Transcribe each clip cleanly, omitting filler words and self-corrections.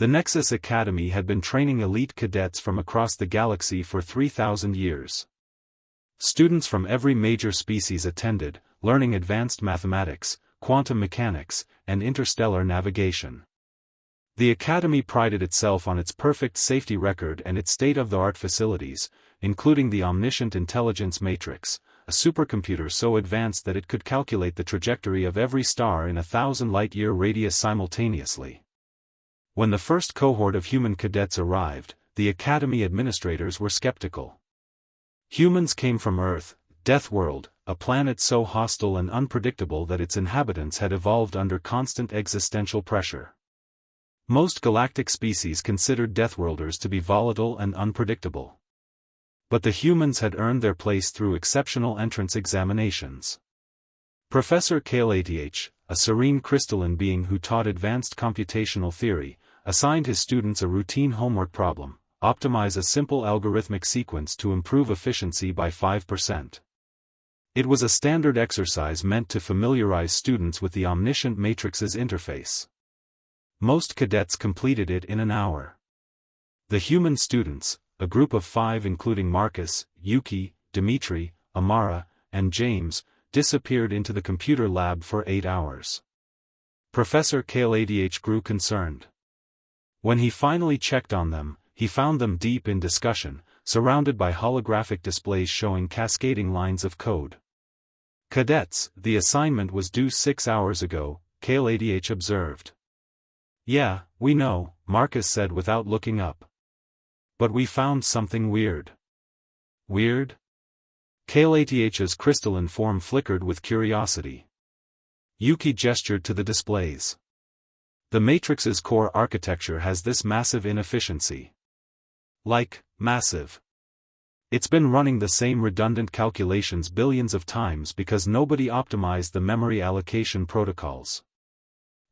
The Nexus Academy had been training elite cadets from across the galaxy for 3,000 years. Students from every major species attended, learning advanced mathematics, quantum mechanics, and interstellar navigation. The Academy prided itself on its perfect safety record and its state-of-the-art facilities, including the Omniscient Intelligence Matrix, a supercomputer so advanced that it could calculate the trajectory of every star in a 1,000 light-year radius simultaneously. When the first cohort of human cadets arrived, the Academy administrators were skeptical. Humans came from Earth, Deathworld, a planet so hostile and unpredictable that its inhabitants had evolved under constant existential pressure. Most galactic species considered Deathworlders to be volatile and unpredictable. But the humans had earned their place through exceptional entrance examinations. Professor Kalath, a serene crystalline being who taught advanced computational theory, assigned his students a routine homework problem: optimize a simple algorithmic sequence to improve efficiency by 5%. It was a standard exercise meant to familiarize students with the Omniscient Matrix's interface. Most cadets completed it in an hour. The human students, a group of 5 including Marcus, Yuki, Dimitri, Amara, and James, disappeared into the computer lab for 8 hours. Professor Kalath grew concerned. When he finally checked on them, he found them deep in discussion, surrounded by holographic displays showing cascading lines of code. "Cadets, the assignment was due 6 hours ago," Kalath observed. "Yeah, we know," Marcus said without looking up. "But we found something weird." "Weird?" Kalath's crystalline form flickered with curiosity. Yuki gestured to the displays. "The Matrix's core architecture has this massive inefficiency." "Like, massive?" "It's been running the same redundant calculations billions of times because nobody optimized the memory allocation protocols.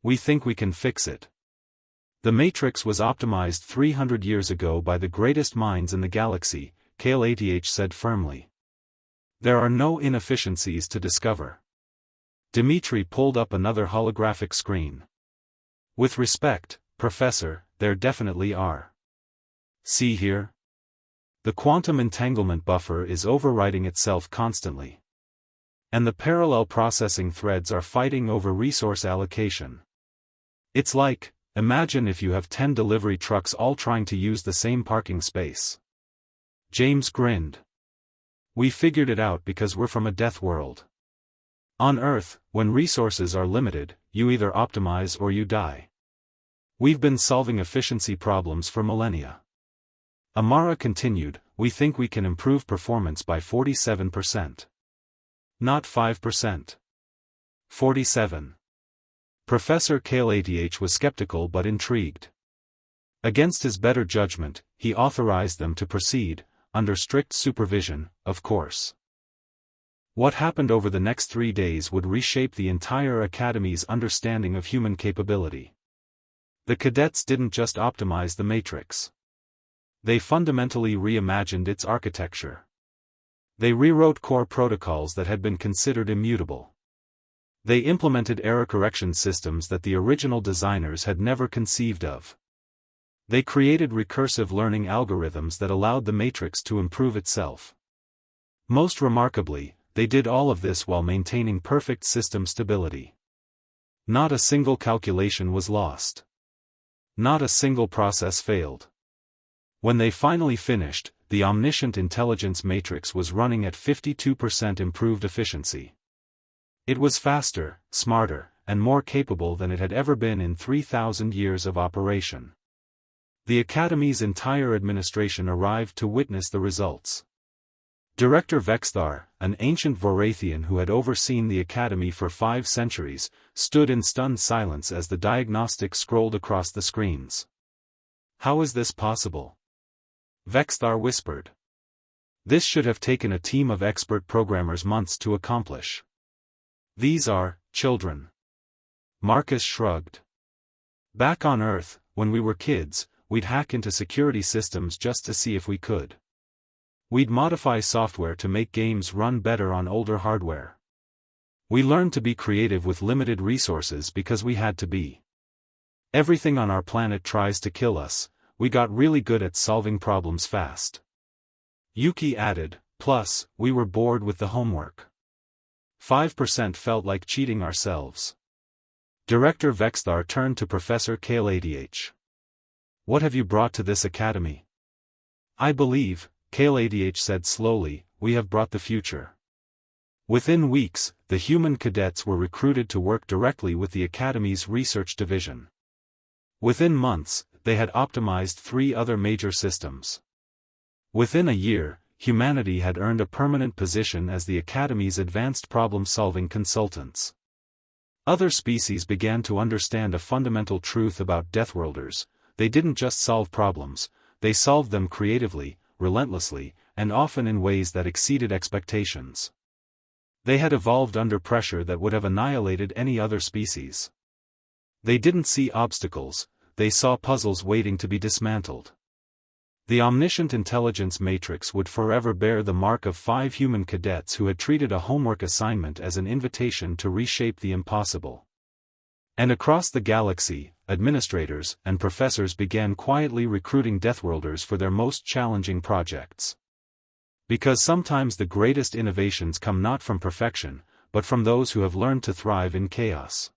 We think we can fix it." "The Matrix was optimized 300 years ago by the greatest minds in the galaxy," Kalath said firmly. "There are no inefficiencies to discover." Dimitri pulled up another holographic screen. "With respect, Professor, there definitely are. See here? The quantum entanglement buffer is overriding itself constantly. And the parallel processing threads are fighting over resource allocation. It's like, imagine if you have 10 delivery trucks all trying to use the same parking space." James grinned. "We figured it out because we're from a death world. On Earth, when resources are limited, you either optimize or you die. We've been solving efficiency problems for millennia." Amara continued, "We think we can improve performance by 47%. Not 5%. 47. Professor Kalath was skeptical but intrigued. Against his better judgment, he authorized them to proceed, under strict supervision, of course. What happened over the next 3 days would reshape the entire Academy's understanding of human capability. The cadets didn't just optimize the Matrix. They fundamentally reimagined its architecture. They rewrote core protocols that had been considered immutable. They implemented error correction systems that the original designers had never conceived of. They created recursive learning algorithms that allowed the Matrix to improve itself. Most remarkably, they did all of this while maintaining perfect system stability. Not a single calculation was lost. Not a single process failed. When they finally finished, the Omniscient Intelligence Matrix was running at 52% improved efficiency. It was faster, smarter, and more capable than it had ever been in 3,000 years of operation. The Academy's entire administration arrived to witness the results. Director Vexthar, an ancient Vorathian who had overseen the Academy for 5 centuries, stood in stunned silence as the diagnostics scrolled across the screens. "How is this possible?" Vexthar whispered. "This should have taken a team of expert programmers months to accomplish. These are children." Marcus shrugged. "Back on Earth, when we were kids, we'd hack into security systems just to see if we could. We'd modify software to make games run better on older hardware. We learned to be creative with limited resources because we had to be. Everything on our planet tries to kill us. We got really good at solving problems fast. Yuki added, plus, we were bored with the homework. 5% felt like cheating ourselves. Director Vexthar turned to Professor Kale-ADH. What have you brought to this academy? I believe, Kale-ADH said slowly, we have brought the future. Within weeks, the human cadets were recruited to work directly with the Academy's research division. Within months, they had optimized 3 other major systems. Within a year, humanity had earned a permanent position as the Academy's advanced problem-solving consultants. Other species began to understand a fundamental truth about Deathworlders: they didn't just solve problems, they solved them creatively, relentlessly, and often in ways that exceeded expectations. They had evolved under pressure that would have annihilated any other species. They didn't see obstacles, they saw puzzles waiting to be dismantled. The omniscient intelligence matrix would forever bear the mark of 5 human cadets who had treated a homework assignment as an invitation to reshape the impossible. And across the galaxy, administrators and professors began quietly recruiting Deathworlders for their most challenging projects. Because sometimes the greatest innovations come not from perfection, but from those who have learned to thrive in chaos.